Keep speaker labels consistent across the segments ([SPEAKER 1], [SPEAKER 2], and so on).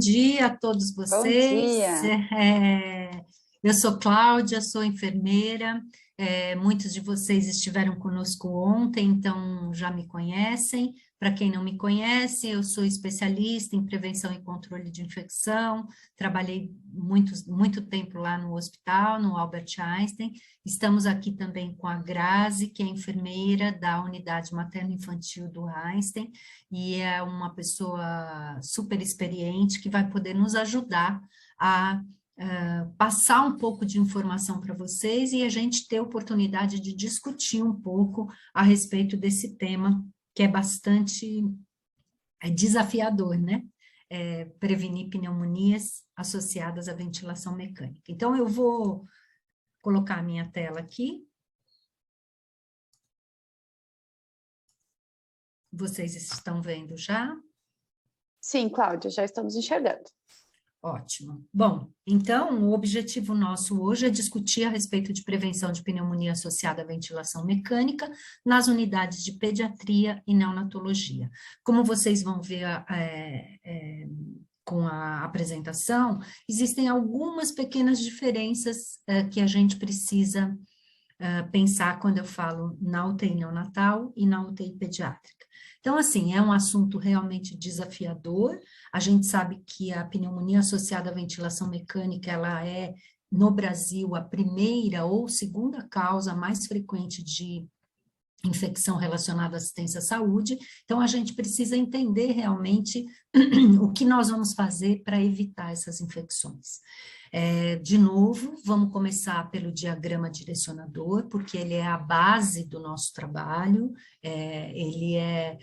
[SPEAKER 1] Dia a todos
[SPEAKER 2] Bom
[SPEAKER 1] vocês.
[SPEAKER 2] dia.
[SPEAKER 1] Eu sou Cláudia, sou enfermeira. Muitos de vocês estiveram conosco ontem, então já me conhecem. Para quem não me conhece, eu sou especialista em prevenção e controle de infecção. Trabalhei muito tempo lá no hospital, no Albert Einstein. Estamos aqui também com a Grazi, que é enfermeira da unidade materno-infantil do Einstein, e é uma pessoa super experiente que vai poder nos ajudar a passar um pouco de informação para vocês e a gente ter a oportunidade de discutir um pouco a respeito desse tema, que é bastante desafiador, né? Prevenir pneumonias associadas à ventilação mecânica. Então, eu vou colocar a minha tela aqui. Vocês estão vendo já?
[SPEAKER 2] Sim, Cláudia, já estamos enxergando.
[SPEAKER 1] Ótimo. Bom, então, o objetivo nosso hoje é discutir a respeito de prevenção de pneumonia associada à ventilação mecânica nas unidades de pediatria e neonatologia. Como vocês vão ver com a apresentação, existem algumas pequenas diferenças que a gente precisa pensar quando eu falo na UTI neonatal e na UTI pediátrica. Então, assim, é um assunto realmente desafiador. A gente sabe que a pneumonia associada à ventilação mecânica, ela é, no Brasil, a primeira ou segunda causa mais frequente de infecção relacionada à assistência à saúde. Então, a gente precisa entender realmente o que nós vamos fazer para evitar essas infecções. De novo, vamos começar pelo diagrama direcionador, porque ele é a base do nosso trabalho, ele é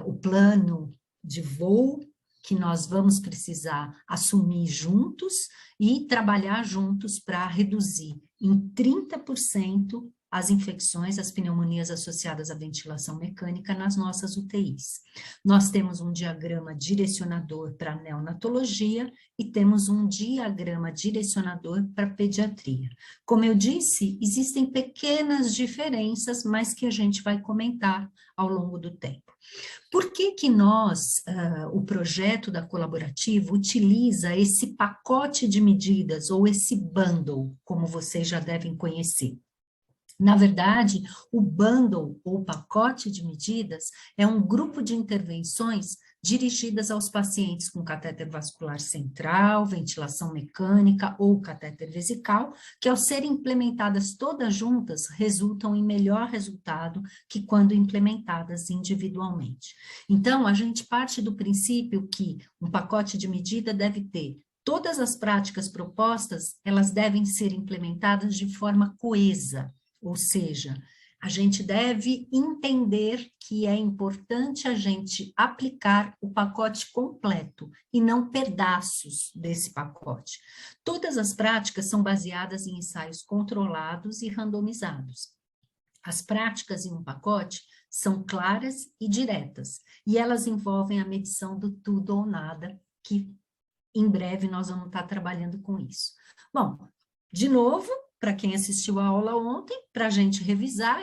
[SPEAKER 1] o plano de voo que nós vamos precisar assumir juntos e trabalhar juntos para reduzir em 30% as infecções, as pneumonias associadas à ventilação mecânica nas nossas UTIs. Nós temos um diagrama direcionador para a neonatologia e temos um diagrama direcionador para a pediatria. Como eu disse, existem pequenas diferenças, mas que a gente vai comentar ao longo do tempo. Por que que nós, o projeto da Colaborativa, utiliza esse pacote de medidas, ou esse bundle, como vocês já devem conhecer? Na verdade, o bundle, ou pacote de medidas, é um grupo de intervenções dirigidas aos pacientes com catéter vascular central, ventilação mecânica ou catéter vesical, que ao serem implementadas todas juntas, resultam em melhor resultado que quando implementadas individualmente. Então, a gente parte do princípio que um pacote de medida deve ter todas as práticas propostas, elas devem ser implementadas de forma coesa. Ou seja, a gente deve entender que é importante a gente aplicar o pacote completo e não pedaços desse pacote. Todas as práticas são baseadas em ensaios controlados e randomizados. As práticas em um pacote são claras e diretas, e elas envolvem a medição do tudo ou nada, que em breve nós vamos estar trabalhando com isso. Bom, de novo, para quem assistiu a aula ontem, para a gente revisar,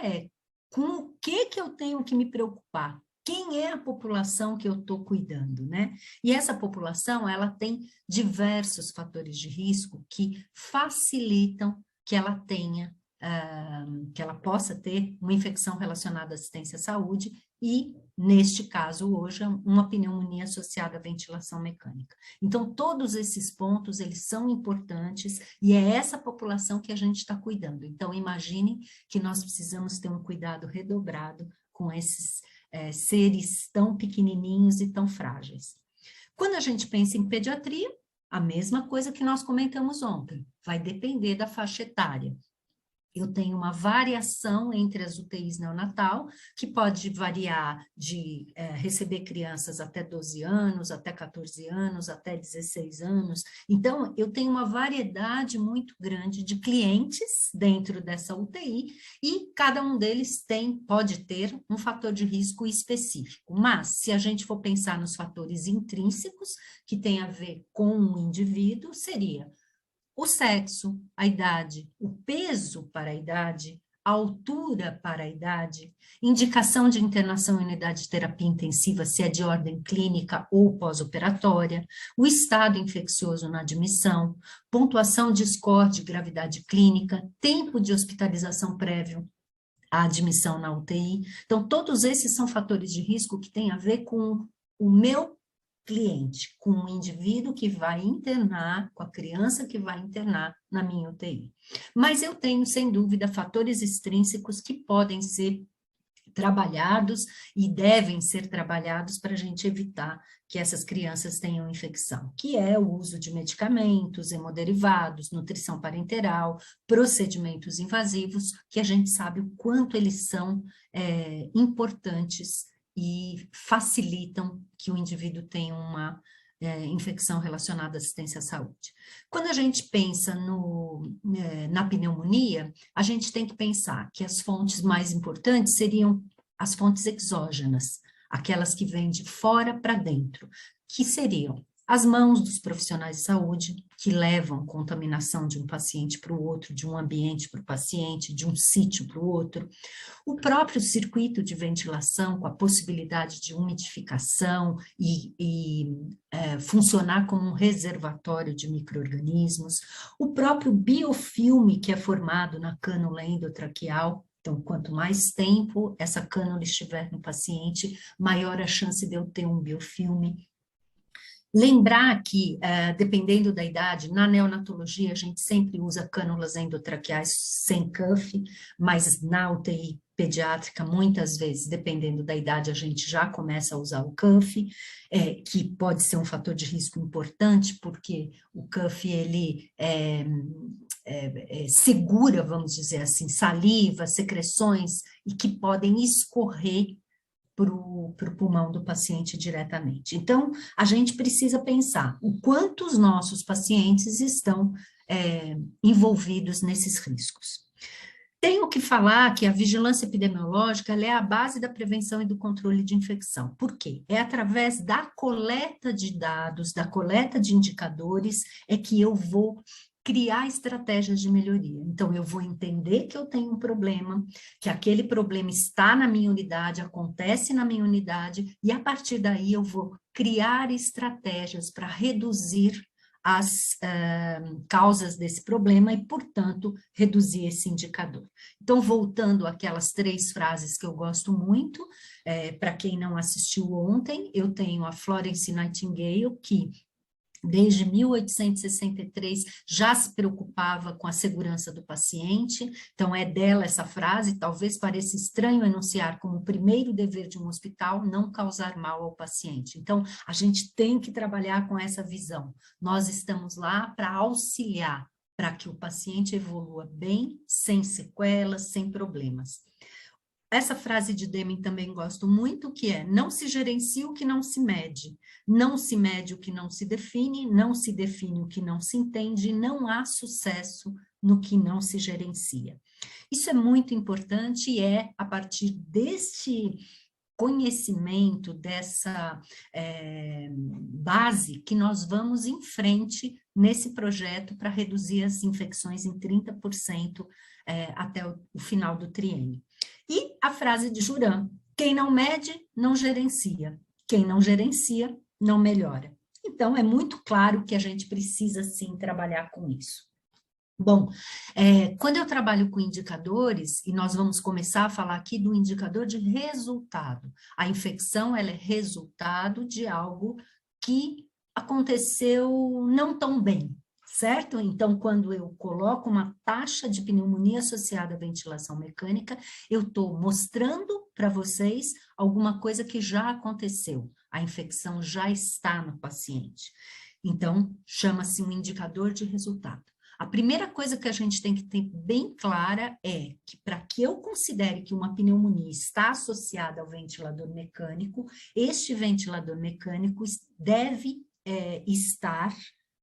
[SPEAKER 1] com o que eu tenho que me preocupar? Quem é a população que eu estou cuidando, né? E essa população, ela tem diversos fatores de risco que facilitam que ela tenha, que ela possa ter uma infecção relacionada à assistência à saúde e, neste caso, hoje, uma pneumonia associada à ventilação mecânica. Então, todos esses pontos, eles são importantes e é essa população que a gente está cuidando. Então, imaginem que nós precisamos ter um cuidado redobrado com esses seres tão pequenininhos e tão frágeis. Quando a gente pensa em pediatria, a mesma coisa que nós comentamos ontem, vai depender da faixa etária. Eu tenho uma variação entre as UTIs neonatal, que pode variar de receber crianças até 12 anos, até 14 anos, até 16 anos. Então, eu tenho uma variedade muito grande de clientes dentro dessa UTI e cada um deles pode ter um fator de risco específico. Mas, se a gente for pensar nos fatores intrínsecos, que tem a ver com o indivíduo, seria o sexo, a idade, o peso para a idade, altura para a idade, indicação de internação em unidade de terapia intensiva, se é de ordem clínica ou pós-operatória, o estado infeccioso na admissão, pontuação de score de gravidade clínica, tempo de hospitalização prévio à admissão na UTI. Então, todos esses são fatores de risco que têm a ver com o meu cliente, com o indivíduo que vai internar, com a criança que vai internar na minha UTI. Mas eu tenho, sem dúvida, fatores extrínsecos que podem ser trabalhados e devem ser trabalhados para a gente evitar que essas crianças tenham infecção, que é o uso de medicamentos, hemoderivados, nutrição parenteral, procedimentos invasivos, que a gente sabe o quanto eles são importantes e facilitam que o indivíduo tenha uma infecção relacionada à assistência à saúde. Quando a gente pensa na pneumonia, a gente tem que pensar que as fontes mais importantes seriam as fontes exógenas, aquelas que vêm de fora para dentro, que seriam as mãos dos profissionais de saúde, que levam contaminação de um paciente para o outro, de um ambiente para o paciente, de um sítio para o outro, o próprio circuito de ventilação, com a possibilidade de umidificação e funcionar como um reservatório de micro-organismos, o próprio biofilme que é formado na cânula endotraqueal. Então, quanto mais tempo essa cânula estiver no paciente, maior a chance de eu ter um biofilme. Lembrar que, dependendo da idade, na neonatologia a gente sempre usa cânulas endotraqueais sem cuff, mas na UTI pediátrica, muitas vezes, dependendo da idade, a gente já começa a usar o cuff, que pode ser um fator de risco importante, porque o cuff, ele segura, vamos dizer assim, saliva, secreções, e que podem escorrer para o pulmão do paciente diretamente. Então, a gente precisa pensar o quanto os nossos pacientes estão envolvidos nesses riscos. Tenho que falar que a vigilância epidemiológica ela é a base da prevenção e do controle de infecção. Por quê? É através da coleta de dados, da coleta de indicadores, é que eu vou criar estratégias de melhoria. Então, eu vou entender que eu tenho um problema, que aquele problema está na minha unidade, acontece na minha unidade, e a partir daí eu vou criar estratégias para reduzir as causas desse problema e, portanto, reduzir esse indicador. Então, voltando àquelas 3 frases que eu gosto muito, para quem não assistiu ontem, eu tenho a Florence Nightingale, que desde 1863 já se preocupava com a segurança do paciente, então é dela essa frase, talvez pareça estranho enunciar como o primeiro dever de um hospital não causar mal ao paciente. Então, a gente tem que trabalhar com essa visão. Nós estamos lá para auxiliar, para que o paciente evolua bem, sem sequelas, sem problemas. Essa frase de Deming também gosto muito, que é: não se gerencia o que não se mede, não se mede o que não se define, não se define o que não se entende, não há sucesso no que não se gerencia. Isso é muito importante e é a partir deste conhecimento, dessa base, que nós vamos em frente nesse projeto para reduzir as infecções em 30% até o final do triênio. E a frase de Juran: quem não mede, não gerencia. Quem não gerencia, não melhora. Então, é muito claro que a gente precisa, sim, trabalhar com isso. Bom, quando eu trabalho com indicadores, e nós vamos começar a falar aqui do indicador de resultado. A infecção, ela é resultado de algo que aconteceu não tão bem, certo? Então, quando eu coloco uma taxa de pneumonia associada à ventilação mecânica, eu estou mostrando para vocês alguma coisa que já aconteceu. A infecção já está no paciente. Então, chama-se um indicador de resultado. A primeira coisa que a gente tem que ter bem clara é que, para que eu considere que uma pneumonia está associada ao ventilador mecânico, este ventilador mecânico deve estar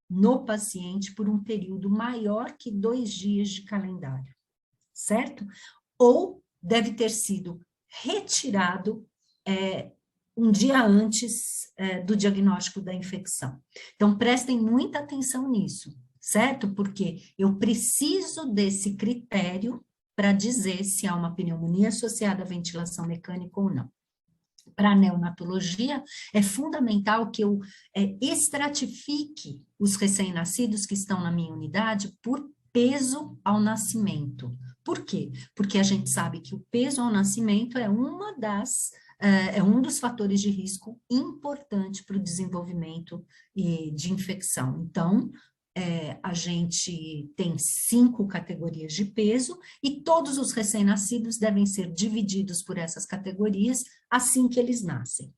[SPEAKER 1] no paciente por um período maior que 2 dias de calendário, certo? Ou deve ter sido retirado um dia antes do diagnóstico da infecção. Então, prestem muita atenção nisso, certo? Porque eu preciso desse critério para dizer se há uma pneumonia associada à ventilação mecânica ou não. Para a neonatologia, é fundamental que eu estratifique os recém-nascidos que estão na minha unidade por peso ao nascimento. Por quê? Porque a gente sabe que o peso ao nascimento é um dos fatores de risco importante para o desenvolvimento de infecção. Então, a gente tem 5 categorias de peso e todos os recém-nascidos devem ser divididos por essas categorias assim que eles nascem.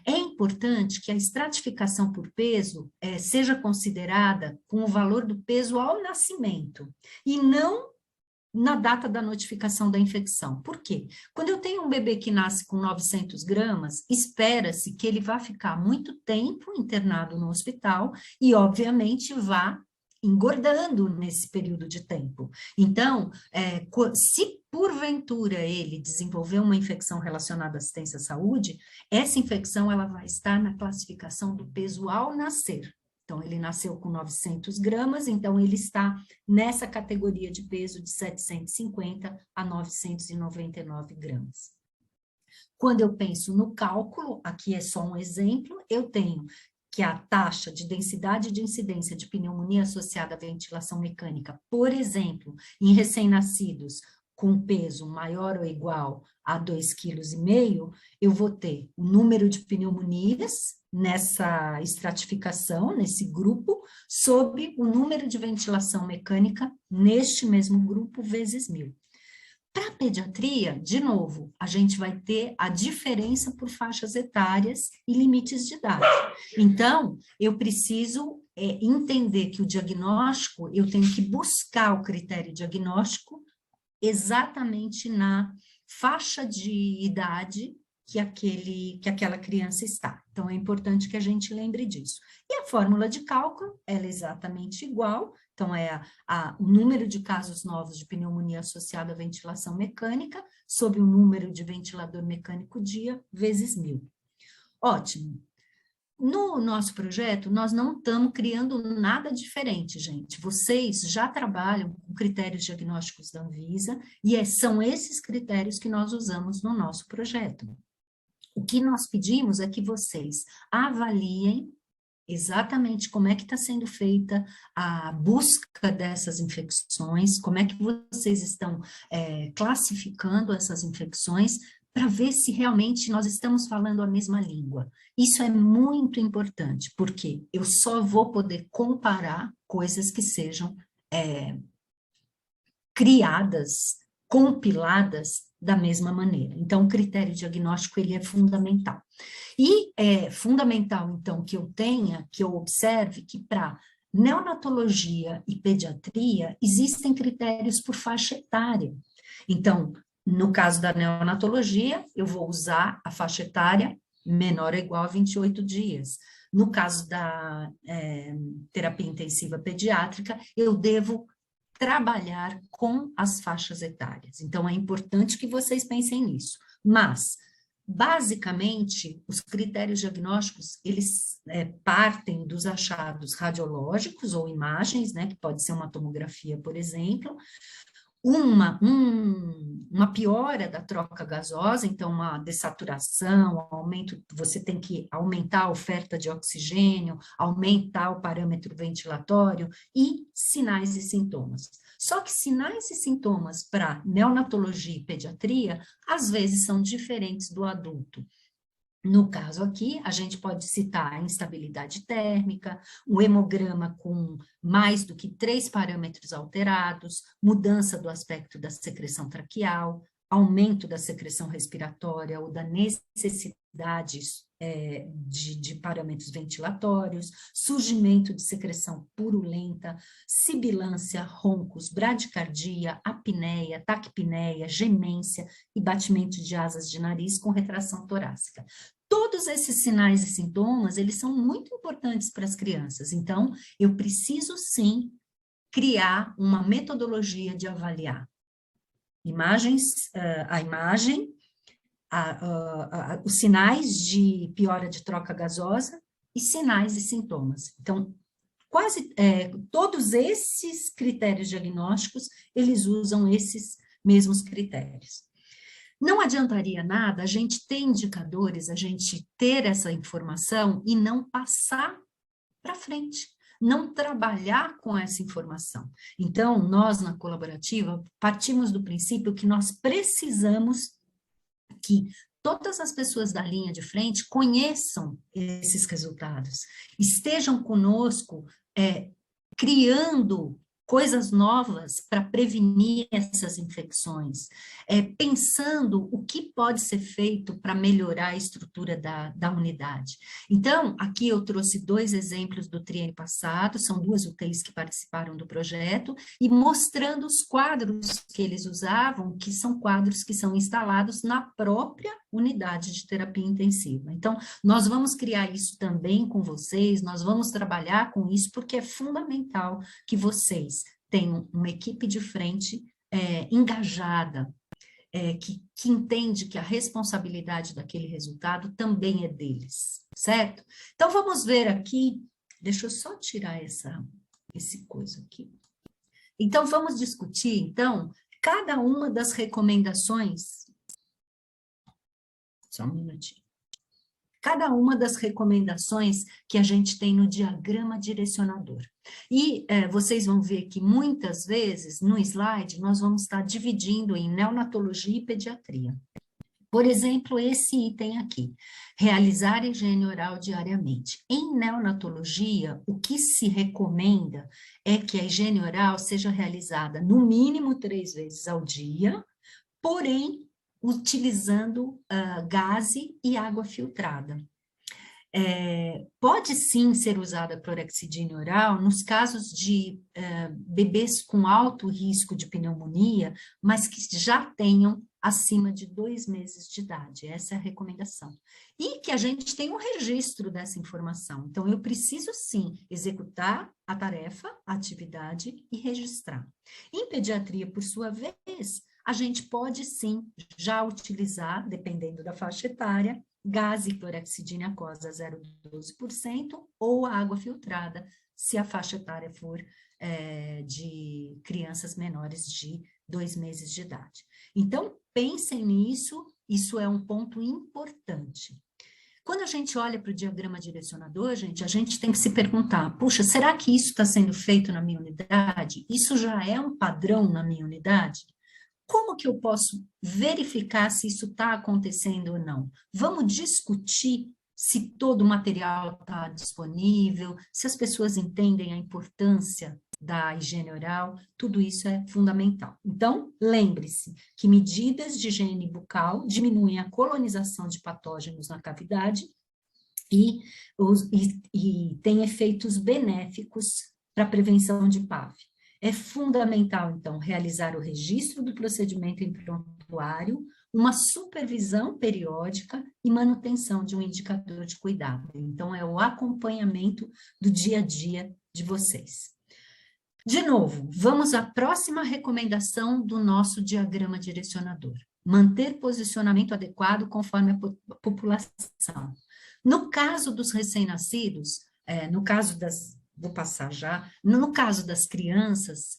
[SPEAKER 1] É importante que a estratificação por peso seja considerada com o valor do peso ao nascimento e não na data da notificação da infecção. Por quê? Quando eu tenho um bebê que nasce com 900 gramas, espera-se que ele vá ficar muito tempo internado no hospital e, obviamente, vá engordando nesse período de tempo. Então, se porventura ele desenvolver uma infecção relacionada à assistência à saúde, essa infecção ela vai estar na classificação do peso ao nascer. Então, ele nasceu com 900 gramas, então ele está nessa categoria de peso de 750 a 999 gramas. Quando eu penso no cálculo, aqui é só um exemplo, eu tenho que a taxa de densidade de incidência de pneumonia associada à ventilação mecânica, por exemplo, em recém-nascidos com peso maior ou igual a 2,5 kg, eu vou ter o número de pneumonias nessa estratificação, nesse grupo, sobre o número de ventilação mecânica neste mesmo grupo, vezes 1000. Para a pediatria, de novo, a gente vai ter a diferença por faixas etárias e limites de idade. Então, eu preciso entender que o diagnóstico, eu tenho que buscar o critério diagnóstico exatamente na faixa de idade que aquela criança está. Então, é importante que a gente lembre disso. E a fórmula de cálculo, ela é exatamente igual, então o número de casos novos de pneumonia associada à ventilação mecânica sobre o número de ventilador mecânico dia vezes 1000. Ótimo. No nosso projeto, nós não estamos criando nada diferente, gente. Vocês já trabalham com critérios diagnósticos da Anvisa e são esses critérios que nós usamos no nosso projeto. O que nós pedimos é que vocês avaliem exatamente como é que está sendo feita a busca dessas infecções, como é que vocês estão classificando essas infecções, para ver se realmente nós estamos falando a mesma língua. Isso é muito importante, porque eu só vou poder comparar coisas que sejam criadas, compiladas da mesma maneira. Então, o critério diagnóstico, ele é fundamental. E é fundamental, então, que eu observe que para neonatologia e pediatria, existem critérios por faixa etária. Então, no caso da neonatologia, eu vou usar a faixa etária menor ou igual a 28 dias. No caso da terapia intensiva pediátrica, eu devo trabalhar com as faixas etárias. Então, é importante que vocês pensem nisso. Mas, basicamente, os critérios diagnósticos, eles partem dos achados radiológicos ou imagens, né, que pode ser uma tomografia, por exemplo, uma piora da troca gasosa, então uma dessaturação, aumento, você tem que aumentar a oferta de oxigênio, aumentar o parâmetro ventilatório e sinais e sintomas. Só que sinais e sintomas para neonatologia e pediatria, às vezes são diferentes do adulto. No caso aqui, a gente pode citar a instabilidade térmica, um hemograma com mais do que 3 parâmetros alterados, mudança do aspecto da secreção traqueal, aumento da secreção respiratória ou da necessidade de parâmetros ventilatórios, surgimento de secreção purulenta, sibilância, roncos, bradicardia, apneia, taquipneia, gemência e batimento de asas de nariz com retração torácica. Todos esses sinais e sintomas, eles são muito importantes para as crianças. Então, eu preciso, sim, criar uma metodologia de avaliar a imagem, os sinais de piora de troca gasosa e sinais e sintomas. Então, quase todos esses critérios diagnósticos, eles usam esses mesmos critérios. Não adiantaria nada a gente ter indicadores, a gente ter essa informação e não passar para frente, não trabalhar com essa informação. Então, nós na colaborativa partimos do princípio que nós precisamos que todas as pessoas da linha de frente conheçam esses resultados, estejam conosco, criando coisas novas para prevenir essas infecções, pensando o que pode ser feito para melhorar a estrutura da unidade. Então, aqui eu trouxe 2 exemplos do triênio passado, são 2 UTIs que participaram do projeto, e mostrando os quadros que eles usavam, que são quadros que são instalados na própria unidade de terapia intensiva. Então, nós vamos criar isso também com vocês, nós vamos trabalhar com isso, porque é fundamental que vocês tenham uma equipe de frente engajada, que entende que a responsabilidade daquele resultado também é deles, certo? Então, vamos ver aqui, deixa eu só tirar esse coisa aqui. Então, vamos discutir, então, cada uma das recomendações. Só um minutinho. Cada uma das recomendações que a gente tem no diagrama direcionador. E vocês vão ver que muitas vezes, no slide, nós vamos estar dividindo em neonatologia e pediatria. Por exemplo, esse item aqui, realizar higiene oral diariamente. Em neonatologia, o que se recomenda é que a higiene oral seja realizada no mínimo 3 vezes ao dia, porém, utilizando gaze e água filtrada. Pode sim ser usada a clorexidina oral nos casos de bebês com alto risco de pneumonia, mas que já tenham acima de 2 meses de idade, essa é a recomendação. E que a gente tenha um registro dessa informação. Então, eu preciso sim executar a tarefa, a atividade e registrar. Em pediatria, por sua vez, a gente pode sim já utilizar, dependendo da faixa etária, gás e clorexidina aquosa 0,12% ou água filtrada, se a faixa etária for de crianças menores de 2 meses de idade. Então, pensem nisso, isso é um ponto importante. Quando a gente olha para o diagrama direcionador, gente, a gente tem que se perguntar, puxa, será que isso está sendo feito na minha unidade? Isso já é um padrão na minha unidade? Como que eu posso verificar se isso está acontecendo ou não? Vamos discutir se todo o material está disponível, se as pessoas entendem a importância da higiene oral, tudo isso é fundamental. Então, lembre-se que medidas de higiene bucal diminuem a colonização de patógenos na cavidade e têm efeitos benéficos para a prevenção de PAV. É fundamental, então, realizar o registro do procedimento em prontuário, uma supervisão periódica e manutenção de um indicador de cuidado. Então, é o acompanhamento do dia a dia de vocês. De novo, vamos à próxima recomendação do nosso diagrama direcionador. Manter posicionamento adequado conforme a população. No caso dos recém-nascidos, no caso das... Vou passar já. No caso das crianças,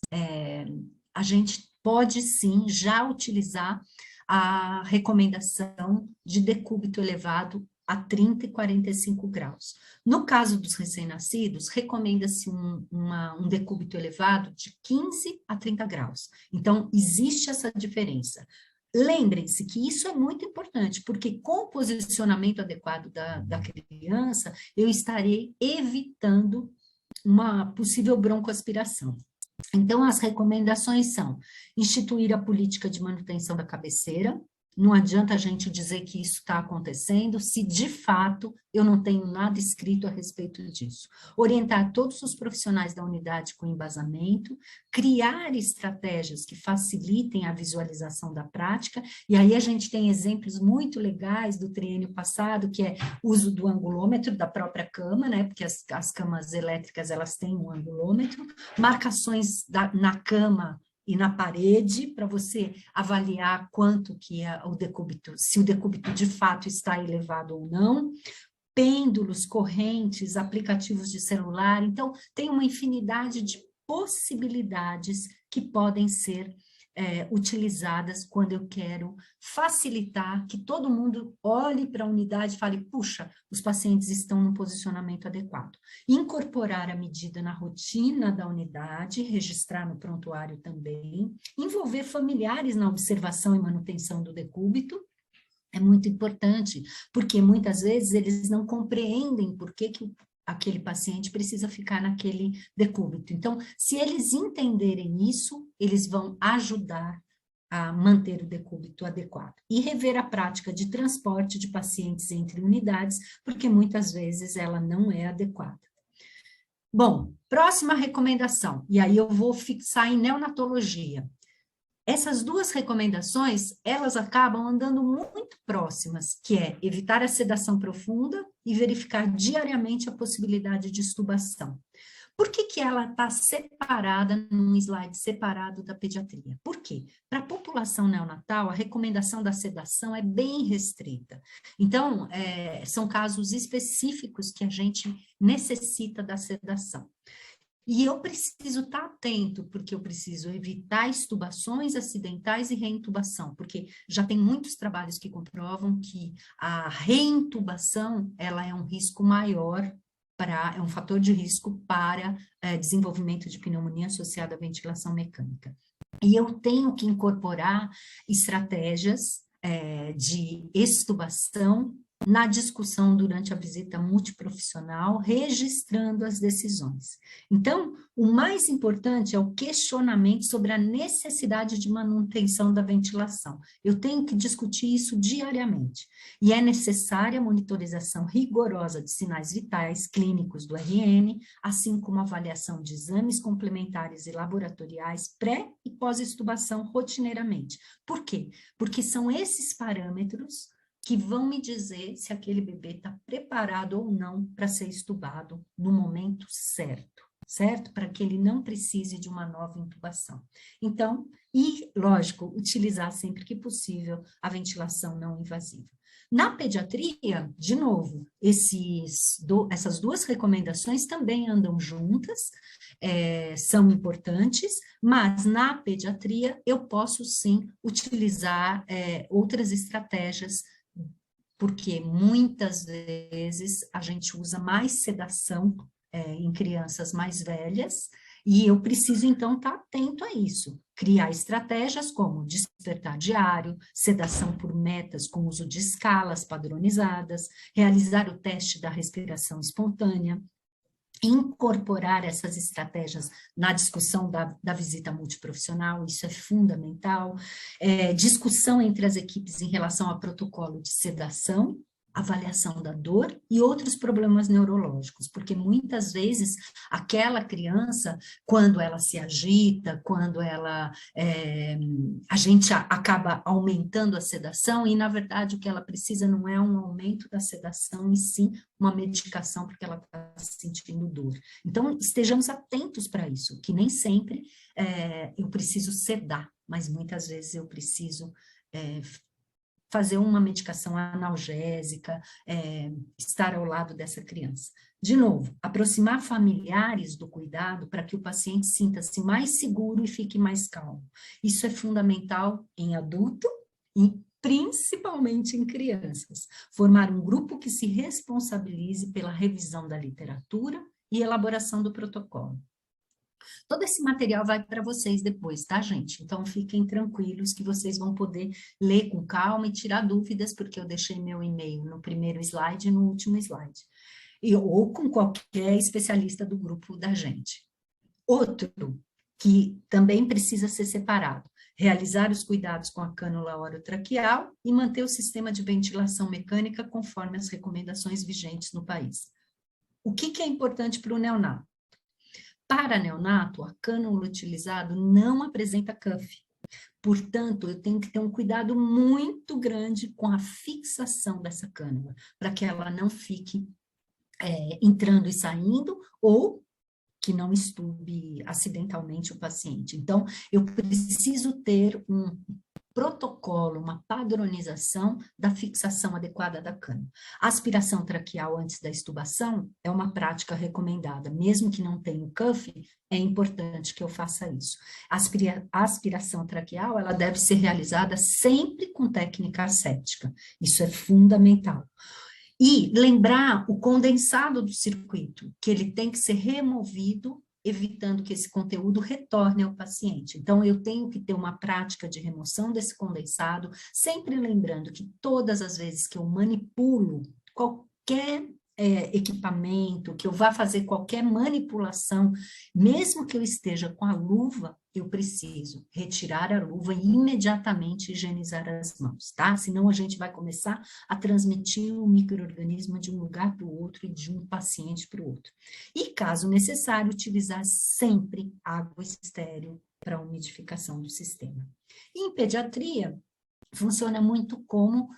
[SPEAKER 1] a gente pode sim já utilizar a recomendação de decúbito elevado a 30 e 45 graus. No caso dos recém-nascidos, recomenda-se um decúbito elevado de 15 a 30 graus. Então, existe essa diferença. Lembrem-se que isso é muito importante, porque com o posicionamento adequado da criança, eu estarei evitando uma possível broncoaspiração. Então, as recomendações são instituir a política de manutenção da cabeceira. Não adianta a gente dizer que isso está acontecendo, se de fato eu não tenho nada escrito a respeito disso. Orientar todos os profissionais da unidade com embasamento, criar estratégias que facilitem a visualização da prática, e aí a gente tem exemplos muito legais do triênio passado, que é o uso do angulômetro da própria cama, né, porque as camas elétricas, elas têm um angulômetro, marcações na cama e na parede, para você avaliar quanto que é o decúbito, se o decúbito de fato está elevado ou não, pêndulos, correntes, aplicativos de celular, então tem uma infinidade de possibilidades que podem ser utilizadas quando eu quero facilitar que todo mundo olhe para a unidade e fale, puxa, os pacientes estão no posicionamento adequado. Incorporar a medida na rotina da unidade, registrar no prontuário também, envolver familiares na observação e manutenção do decúbito, é muito importante, porque muitas vezes eles não compreendem por que aquele paciente precisa ficar naquele decúbito. Então, se eles entenderem isso, eles vão ajudar a manter o decúbito adequado. E rever a prática de transporte de pacientes entre unidades, porque muitas vezes ela não é adequada. Bom, próxima recomendação, e aí eu vou fixar em neonatologia. Essas duas recomendações, elas acabam andando muito próximas, que é evitar a sedação profunda e verificar diariamente a possibilidade de extubação. Por que ela está separada num slide separado da pediatria? Por quê? Para a população neonatal, a recomendação da sedação é bem restrita. Então, são casos específicos que a gente necessita da sedação. E eu preciso estar atento, porque eu preciso evitar extubações acidentais e reintubação, porque já tem muitos trabalhos que comprovam que a reintubação, ela é um risco maior, é um fator de risco para desenvolvimento de pneumonia associada à ventilação mecânica. E eu tenho que incorporar estratégias de extubação na discussão durante a visita multiprofissional, registrando as decisões. Então, o mais importante é o questionamento sobre a necessidade de manutenção da ventilação. Eu tenho que discutir isso diariamente. E é necessária a monitorização rigorosa de sinais vitais clínicos do RN, assim como a avaliação de exames complementares e laboratoriais pré- e pós-extubação rotineiramente. Por quê? Porque são esses parâmetros que vão me dizer se aquele bebê está preparado ou não para ser extubado no momento certo, certo? Para que ele não precise de uma nova intubação. Então, e, lógico, utilizar sempre que possível a ventilação não invasiva. Na pediatria, de novo, essas duas recomendações também andam juntas, são importantes, mas na pediatria eu posso sim utilizar outras estratégias, porque muitas vezes a gente usa mais sedação em crianças mais velhas, e eu preciso, então, estar atento a isso. Criar estratégias como despertar diário, sedação por metas com uso de escalas padronizadas, realizar o teste da respiração espontânea, incorporar essas estratégias na discussão da visita multiprofissional, isso é fundamental, discussão entre as equipes em relação a protocolo de sedação, avaliação da dor e outros problemas neurológicos, porque muitas vezes aquela criança, quando ela se agita, quando ela, a gente acaba aumentando a sedação e, na verdade, o que ela precisa não é um aumento da sedação, e sim uma medicação, porque ela está sentindo dor. Então, estejamos atentos para isso, que nem sempre eu preciso sedar, mas muitas vezes eu preciso fazer uma medicação analgésica, estar ao lado dessa criança. De novo, aproximar familiares do cuidado para que o paciente sinta-se mais seguro e fique mais calmo. Isso é fundamental em adulto e principalmente em crianças. Formar um grupo que se responsabilize pela revisão da literatura e elaboração do protocolo. Todo esse material vai para vocês depois, tá, gente? Então, fiquem tranquilos que vocês vão poder ler com calma e tirar dúvidas, porque eu deixei meu e-mail no primeiro slide e no último slide. Ou com qualquer especialista do grupo da gente. Outro que também precisa ser separado: realizar os cuidados com a cânula orotraqueal e manter o sistema de ventilação mecânica conforme as recomendações vigentes no país. O que é importante para o neonato? Para neonato, a cânula utilizada não apresenta cuff. Portanto, eu tenho que ter um cuidado muito grande com a fixação dessa cânula, para que ela não fique entrando e saindo, ou que não estube acidentalmente o paciente. Então, eu preciso ter um protocolo, uma padronização da fixação adequada da cânula. A aspiração traqueal antes da extubação é uma prática recomendada, mesmo que não tenha o cuff, é importante que eu faça isso. A aspiração traqueal, ela deve ser realizada sempre com técnica asséptica. Isso é fundamental. E lembrar o condensado do circuito, que ele tem que ser removido, evitando que esse conteúdo retorne ao paciente. Então, eu tenho que ter uma prática de remoção desse condensado, sempre lembrando que todas as vezes que eu manipulo qualquer equipamento, que eu vá fazer qualquer manipulação, mesmo que eu esteja com a luva, eu preciso retirar a luva e imediatamente higienizar as mãos, tá? Senão a gente vai começar a transmitir o micro-organismo de um lugar para o outro e de um paciente para o outro. E, caso necessário, utilizar sempre água estéril para a umidificação do sistema. E em pediatria, funciona muito como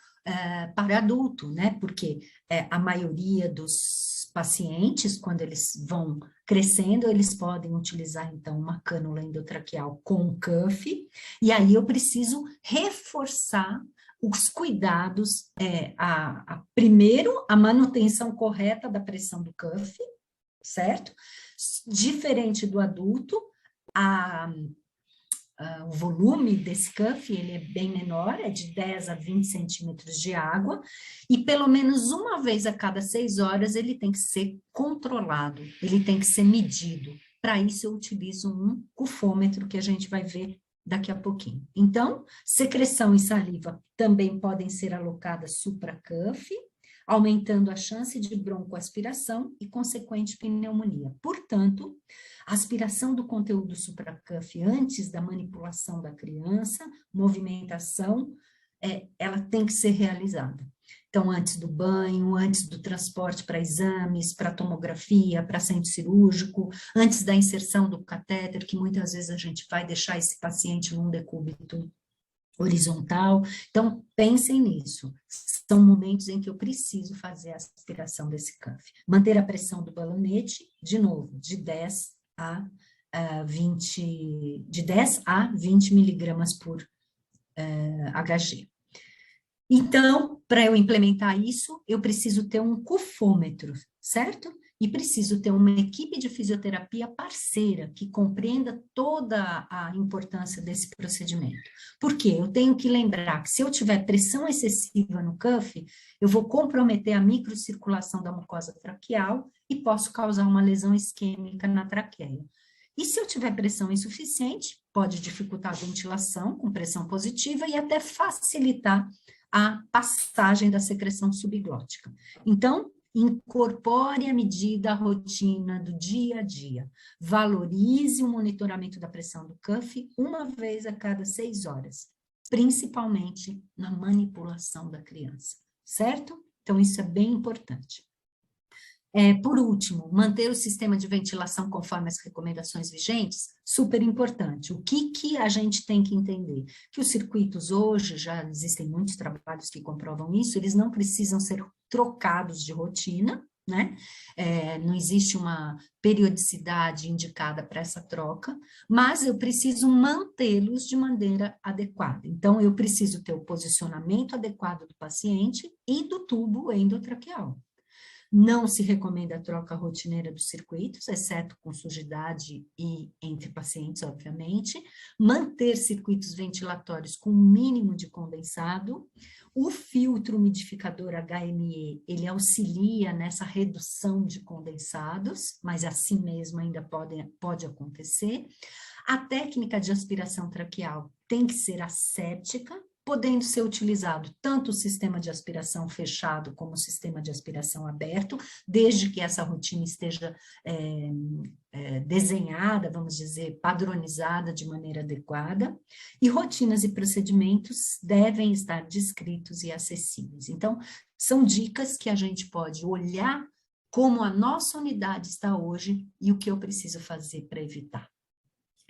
[SPEAKER 1] para adulto, né? Porque a maioria dos pacientes, quando eles vão crescendo, eles podem utilizar, então, uma cânula endotraqueal com cuff, e aí eu preciso reforçar os cuidados, primeiro, a manutenção correta da pressão do cuff, certo? Diferente do adulto, o volume desse cuff, ele é bem menor, é de 10 a 20 centímetros de água, e pelo menos uma vez a cada 6 horas ele tem que ser controlado, ele tem que ser medido. Para isso eu utilizo um cufômetro que a gente vai ver daqui a pouquinho. Então, secreção e saliva também podem ser alocadas supra-cuff, aumentando a chance de broncoaspiração e consequente pneumonia. Portanto, a aspiração do conteúdo supracuff antes da manipulação da criança, movimentação, ela tem que ser realizada. Então, antes do banho, antes do transporte para exames, para tomografia, para centro cirúrgico, antes da inserção do catéter, que muitas vezes a gente vai deixar esse paciente num decúbito horizontal. Então, pensem nisso. São momentos em que eu preciso fazer a aspiração desse cuff. Manter a pressão do balonete, de novo, de 10 a 20 miligramas por Hg. Então, para eu implementar isso, eu preciso ter um cufômetro, certo? E preciso ter uma equipe de fisioterapia parceira que compreenda toda a importância desse procedimento. Por quê? Eu tenho que lembrar que se eu tiver pressão excessiva no cuff, eu vou comprometer a microcirculação da mucosa traqueal e posso causar uma lesão isquêmica na traqueia. E se eu tiver pressão insuficiente, pode dificultar a ventilação com pressão positiva e até facilitar a passagem da secreção subglótica. Então, incorpore à medida a rotina do dia a dia. Valorize o monitoramento da pressão do cuff uma vez a cada 6 horas, principalmente na manipulação da criança, certo? Então, isso é bem importante. Por último, manter o sistema de ventilação conforme as recomendações vigentes, super importante. O que a gente tem que entender? Que os circuitos hoje, já existem muitos trabalhos que comprovam isso, eles não precisam ser trocados de rotina, né? Não existe uma periodicidade indicada para essa troca, mas eu preciso mantê-los de maneira adequada. Então, eu preciso ter o posicionamento adequado do paciente e do tubo endotraqueal. Não se recomenda a troca rotineira dos circuitos, exceto com sujidade e entre pacientes, obviamente. Manter circuitos ventilatórios com o mínimo de condensado. O filtro umidificador HME, ele auxilia nessa redução de condensados, mas assim mesmo ainda pode acontecer. A técnica de aspiração traqueal tem que ser asséptica, podendo ser utilizado tanto o sistema de aspiração fechado como o sistema de aspiração aberto, desde que essa rotina esteja desenhada, vamos dizer, padronizada de maneira adequada, e rotinas e procedimentos devem estar descritos e acessíveis. Então, são dicas que a gente pode olhar como a nossa unidade está hoje e o que eu preciso fazer para evitar.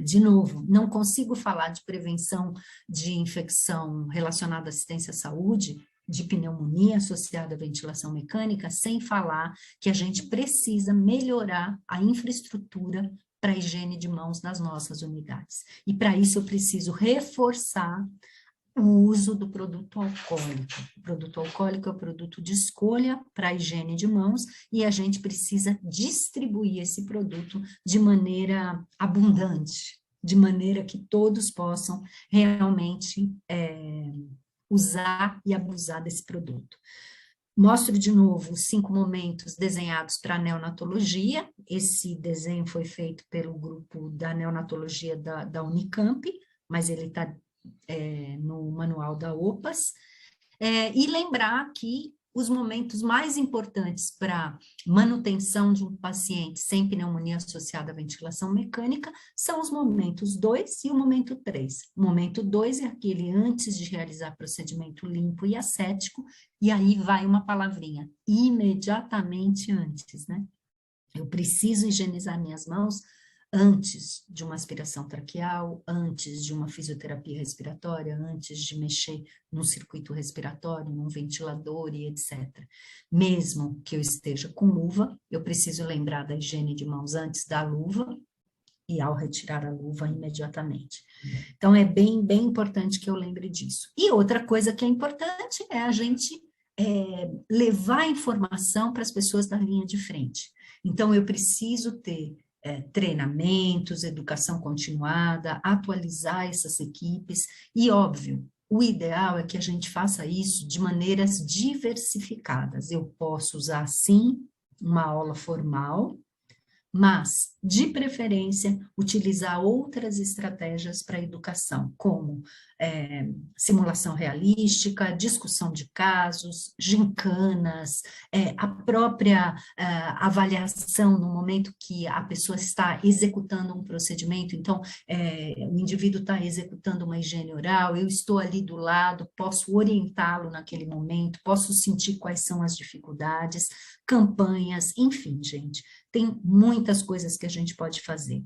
[SPEAKER 1] De novo, não consigo falar de prevenção de infecção relacionada à assistência à saúde, de pneumonia associada à ventilação mecânica, sem falar que a gente precisa melhorar a infraestrutura para a higiene de mãos nas nossas unidades. E para isso eu preciso reforçar o uso do produto alcoólico. O produto alcoólico é o produto de escolha para a higiene de mãos e a gente precisa distribuir esse produto de maneira abundante, de maneira que todos possam realmente usar e abusar desse produto. Mostro de novo os 5 momentos desenhados para a neonatologia. Esse desenho foi feito pelo grupo da neonatologia da Unicamp, mas ele está no manual da OPAS, e lembrar que os momentos mais importantes para manutenção de um paciente sem pneumonia associada à ventilação mecânica são os momentos 2 e o momento 3. O momento 2 é aquele antes de realizar procedimento limpo e ascético, e aí vai uma palavrinha, imediatamente antes, né? Eu preciso higienizar minhas mãos antes de uma aspiração traqueal, antes de uma fisioterapia respiratória, antes de mexer no circuito respiratório, num ventilador e etc. Mesmo que eu esteja com luva, eu preciso lembrar da higiene de mãos antes da luva e ao retirar a luva imediatamente. Então, é bem importante que eu lembre disso. E outra coisa que é importante é a gente levar informação para as pessoas da linha de frente. Então, eu preciso ter treinamentos, educação continuada, atualizar essas equipes, e óbvio, o ideal é que a gente faça isso de maneiras diversificadas. Eu posso usar, sim, uma aula formal, mas, de preferência, utilizar outras estratégias para a educação, como simulação realística, discussão de casos, gincanas, a própria avaliação no momento que a pessoa está executando um procedimento. Então, o indivíduo está executando uma higiene oral, eu estou ali do lado, posso orientá-lo naquele momento, posso sentir quais são as dificuldades, campanhas, enfim, gente, tem muitas coisas que a gente pode fazer.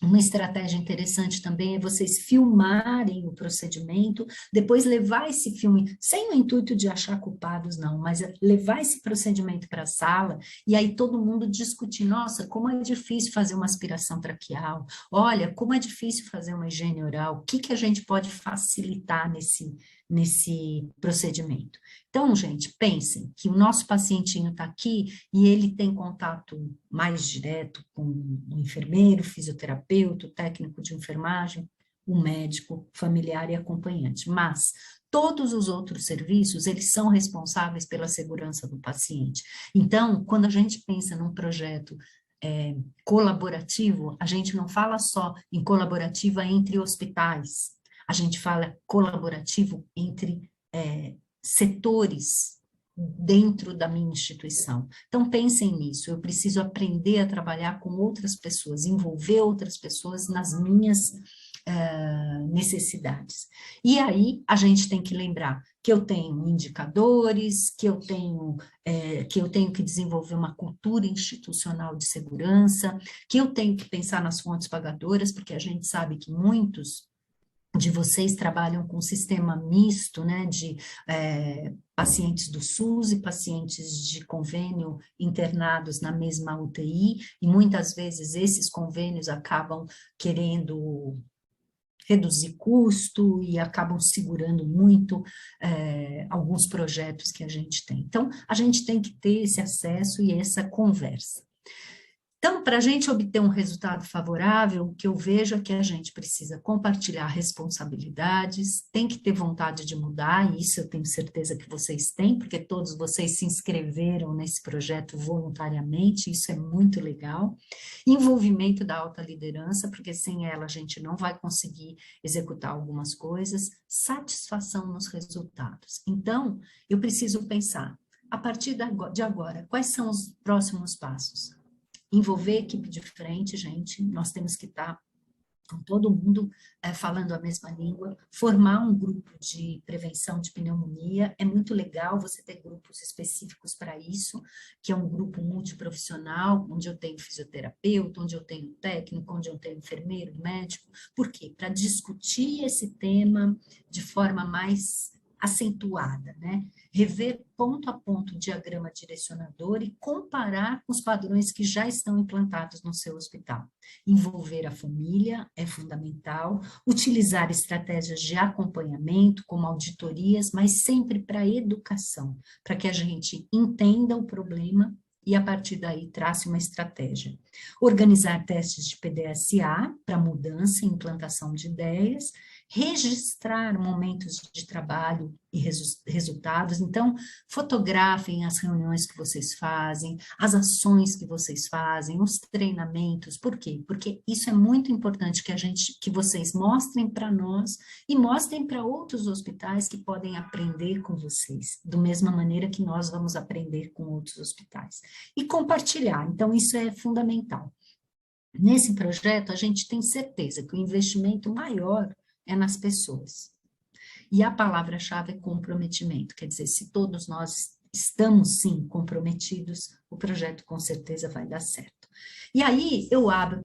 [SPEAKER 1] Uma estratégia interessante também é vocês filmarem o procedimento, depois levar esse filme, sem o intuito de achar culpados, não, mas levar esse procedimento para a sala, e aí todo mundo discutir, nossa, como é difícil fazer uma aspiração traqueal, olha, como é difícil fazer uma higiene oral, o que a gente pode facilitar nesse procedimento. Então, gente, pensem que o nosso pacientinho está aqui e ele tem contato mais direto com o enfermeiro, fisioterapeuta, o técnico de enfermagem, o médico, familiar e acompanhante. Mas todos os outros serviços, eles são responsáveis pela segurança do paciente. Então, quando a gente pensa num projeto colaborativo, a gente não fala só em colaborativa entre hospitais, a gente fala colaborativo entre setores dentro da minha instituição. Então, pensem nisso, eu preciso aprender a trabalhar com outras pessoas, envolver outras pessoas nas minhas necessidades. E aí, a gente tem que lembrar que eu tenho indicadores, que eu tenho que desenvolver uma cultura institucional de segurança, que eu tenho que pensar nas fontes pagadoras, porque a gente sabe que muitos de vocês trabalham com um sistema misto, né, de pacientes do SUS e pacientes de convênio internados na mesma UTI, e muitas vezes esses convênios acabam querendo reduzir custo e acabam segurando muito alguns projetos que a gente tem. Então, a gente tem que ter esse acesso e essa conversa. Então, para a gente obter um resultado favorável, o que eu vejo é que a gente precisa compartilhar responsabilidades, tem que ter vontade de mudar, e isso eu tenho certeza que vocês têm, porque todos vocês se inscreveram nesse projeto voluntariamente, isso é muito legal. Envolvimento da alta liderança, porque sem ela a gente não vai conseguir executar algumas coisas. Satisfação nos resultados. Então, eu preciso pensar, a partir de agora, quais são os próximos passos? Envolver a equipe de frente, gente, nós temos que estar com todo mundo falando a mesma língua, formar um grupo de prevenção de pneumonia, é muito legal você ter grupos específicos para isso, que é um grupo multiprofissional, onde eu tenho fisioterapeuta, onde eu tenho técnico, onde eu tenho enfermeiro, médico, por quê? Para discutir esse tema de forma mais acentuada, né? Rever ponto a ponto o diagrama direcionador e comparar com os padrões que já estão implantados no seu hospital. Envolver a família é fundamental, utilizar estratégias de acompanhamento, como auditorias, mas sempre para educação, para que a gente entenda o problema e, a partir daí, trace uma estratégia. Organizar testes de PDSA para mudança e implantação de ideias, registrar momentos de trabalho e resultados. Então, fotografem as reuniões que vocês fazem, as ações que vocês fazem, os treinamentos. Por quê? Porque isso é muito importante que vocês mostrem para nós e mostrem para outros hospitais que podem aprender com vocês, da mesma maneira que nós vamos aprender com outros hospitais. E compartilhar, então isso é fundamental. Nesse projeto, a gente tem certeza que o investimento maior é nas pessoas. E a palavra-chave é comprometimento, quer dizer, se todos nós estamos, sim, comprometidos, o projeto com certeza vai dar certo. E aí, eu abro